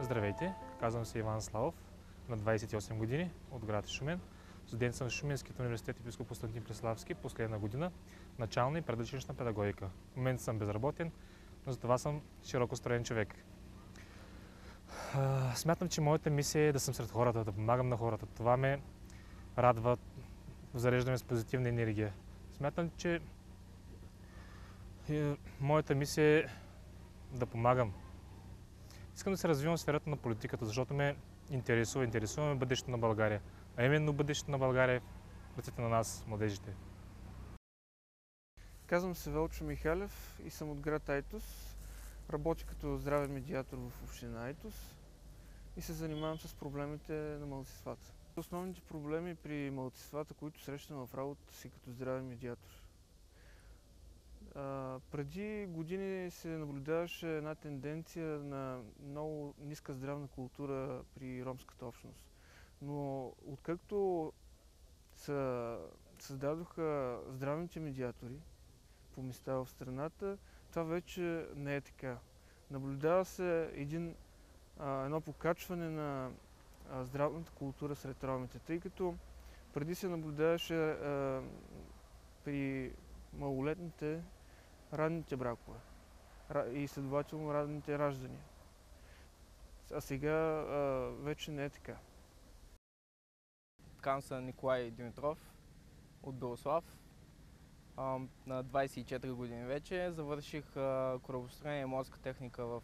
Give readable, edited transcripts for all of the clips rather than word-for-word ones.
Здравейте, казвам се Иван Славов, на 28 години, от град Шумен. Студент съм в Шуменския университет Епископ Константин Преславски, последна година, начална и предучилищна педагогика. В момента съм безработен, но за това съм широко строен човек. Смятам, че моята мисия е да съм сред хората, да помагам на хората. Това ме радва, зареждаме с позитивна енергия. Смятам, че моята мисия е да помагам. Искам да се развивам в сферата на политиката, защото ме интересува бъдещето на България. А именно бъдещето на България е в ръцете на нас, младежите. Казвам се Велчо Михалев и съм от град Айтос. Работя като здравен медиатор в община Айтос и се занимавам с проблемите на малцинствата. Основните проблеми при малцинствата, които срещам в работата си като здравен медиатор. Преди години се наблюдаваше една тенденция на много ниска здравна култура при ромската общност. Но откакто се създадоха здравните медиатори по места в страната, това вече не е така. Наблюдава се едно покачване на здравната култура сред ромите, тъй като преди се наблюдаваше при малолетните ранните бракове и следователно ранните раждания. А сега вече не е така. Казвам се Николай Димитров от Белослав. На 24 години вече завърших корабостроение и морска техника в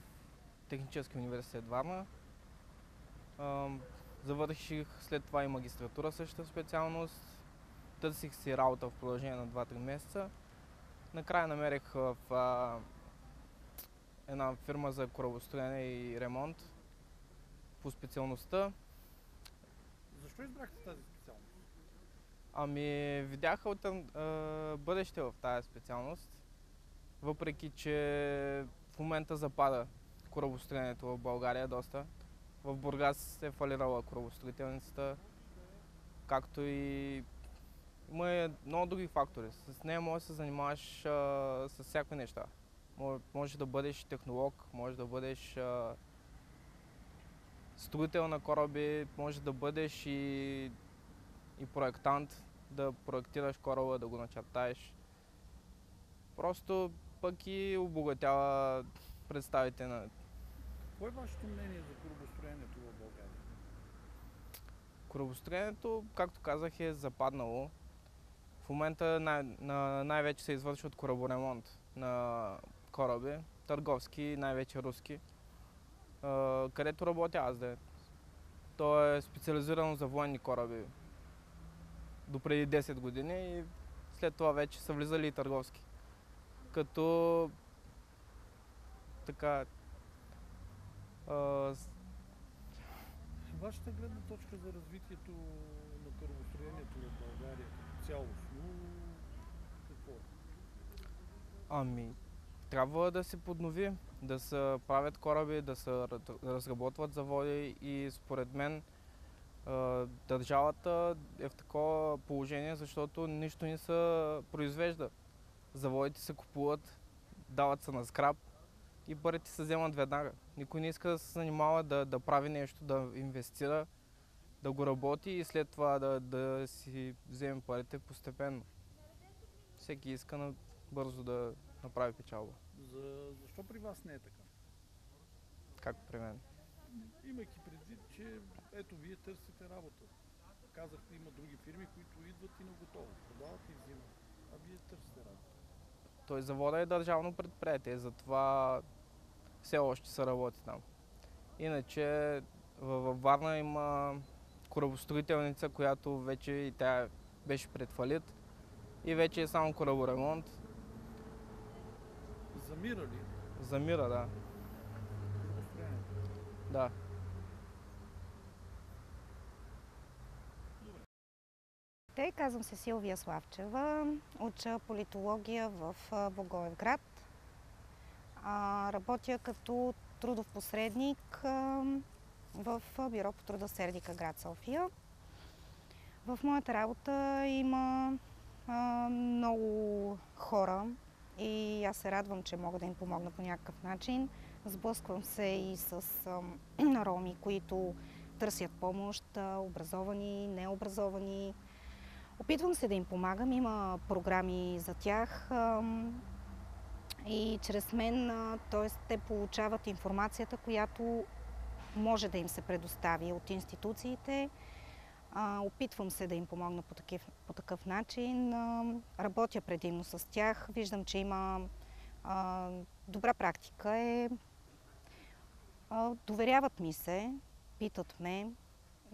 Технически университет Варна. Завърших след това и магистратура същата специалност. Търсих си работа в продължение на 2-3 месеца. Накрая намерих в една фирма за корабостроение и ремонт по специалността. Защо избрахте тази специалност? Видях бъдеще в тази специалност, въпреки че в момента запада корабостроението в България доста. В Бургас се е фалирала корабостроителницата, както и има много други фактори. С нея можеш да се занимаваш с всякакви неща. Може да бъдеш технолог, може да бъдеш строител на кораби, може да бъдеш и проектант, да проектираш кораба, да го начертаеш. Просто пък и обогатява представите на... Кое е вашето мнение за корабостроението в България? Корабостроението, както казах, е западнало. В момента най-вече се извършват кораборемонт на кораби, търговски, най-вече руски, където работя аз. То е специализирано за военни кораби до преди 10 години и след това вече са влизали и търговски. Като така... Вашата гледна точка за развитието на корабостроението в България цялостно какво е? Трябва да се поднови, да се правят кораби, да се разработват заводи и според мен държавата е в такова положение, защото нищо не се произвежда. Заводите се купуват, дават се на скрап и парите се вземат веднага. Никой не иска да се занимава да прави нещо, да инвестира, да го работи и след това да си вземе парите постепенно. Всеки иска бързо да направи печалба. Защо при вас не е така? Как при мен? Имайки предвид, че ето вие търсите работа. Казахте, има други фирми, които идват и на готово. Продават и взимат. А вие търсите работа. Той завода е държавно предприятие, затова все още се работи там. Иначе във Варна има корабостроителница, която вече и тя беше пред фалит и вече е само кораборемонт. Замира ли? Замира, да. Корабостроението? Да. Казвам се Силвия Славчева, уча политология в Благоевград. Работя като трудов посредник в бюро по труда Сердика, град София. В моята работа има много хора и аз се радвам, че мога да им помогна по някакъв начин. Сблъсквам се и с роми, които търсят помощ, образовани, необразовани. Опитвам се да им помагам, има програми за тях и чрез мен, т.е. те получават информацията, която може да им се предостави от институциите. Опитвам се да им помогна по такъв начин. Работя предимно с тях. Виждам, че има добра практика. Доверяват ми се, питат ме.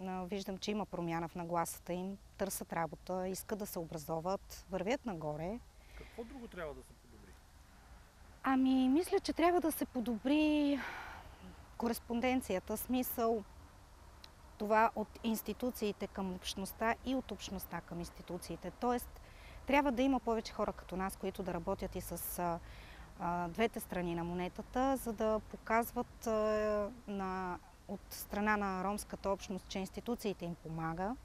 Виждам, че има промяна в нагласата им. Търсят работа, искат да се образоват, вървят нагоре. Какво друго трябва да се подобри? Мисля, че трябва да се подобри кореспонденцията, смисъл това от институциите към общността и от общността към институциите. Тоест, трябва да има повече хора като нас, които да работят и с двете страни на монетата, за да показват от страна на ромската общност, че институциите им помага,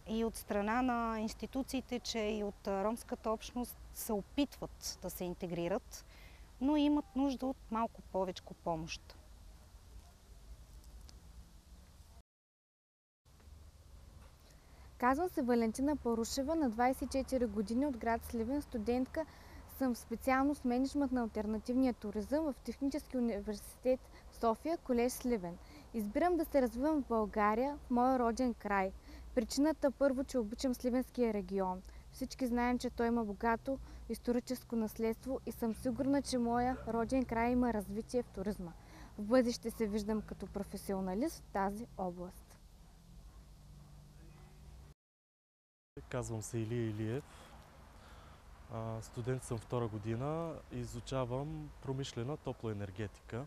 и от страна на институциите, че и от ромската общност се опитват да се интегрират, но имат нужда от малко повече помощ. Казвам се Валентина Парушева, на 24 години, от град Сливен, студентка съм в специалност менеджмент на алтернативния туризъм в Технически университет София, колеж Сливен. Избирам да се развивам в България, в моя роден край. Причината първо, че обичам Сливенския регион. Всички знаем, че той има богато историческо наследство и съм сигурна, че моя роден край има развитие в туризма. В бъдеще се виждам като професионалист в тази област. Казвам се Илия Илиев. Студент съм втора година и изучавам промишлена топлоенергетика.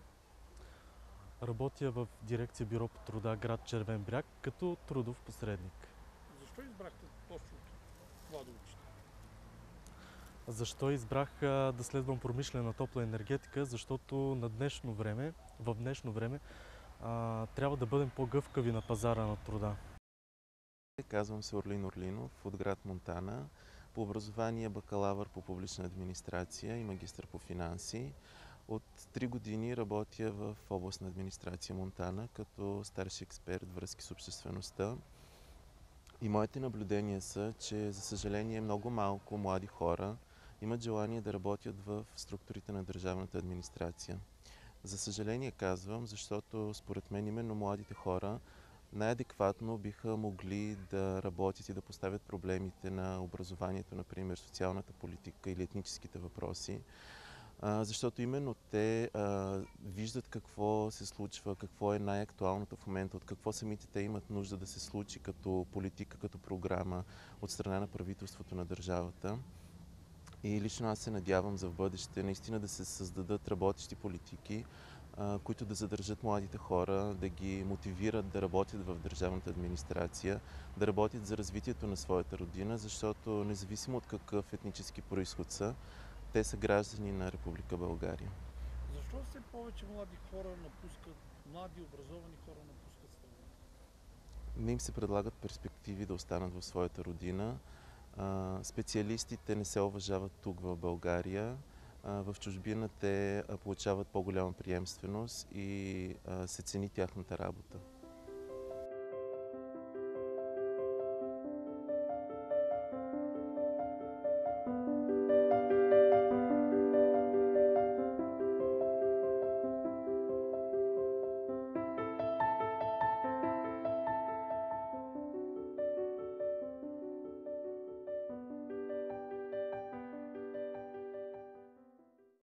Работя в дирекция Бюро по труда, град Червен бряг, като трудов посредник. Защо избрахте точно това да учите? Защо избрах да следвам промишлена топлоенергетика? Защото в днешно време трябва да бъдем по-гъвкави на пазара на труда. Казвам се Орлин Орлинов от град Монтана. По образование бакалавър по публична администрация и магистър по финанси. От 3 години работя в областна администрация Монтана като старши експерт връзки с обществеността. И моите наблюдения са, че за съжаление много малко млади хора имат желание да работят в структурите на държавната администрация. За съжаление казвам, защото според мен именно младите хора най-адекватно биха могли да работят и да поставят проблемите на образованието, например социалната политика или етническите въпроси, защото именно те виждат какво се случва, какво е най-актуалното в момента, от какво самите те имат нужда да се случи като политика, като програма от страна на правителството на държавата. И лично аз се надявам за в бъдеще наистина да се създадат работещи политики, които да задържат младите хора, да ги мотивират да работят в държавната администрация, да работят за развитието на своята родина, защото независимо от какъв етнически произход са, те са граждани на Република България. Защо все повече млади хора напускат, млади образовани хора напускат страната? Не им се предлагат перспективи да останат в своята родина. Специалистите не се уважават тук в България. В чужбина те получават по-голяма приемственост и се цени тяхната работа.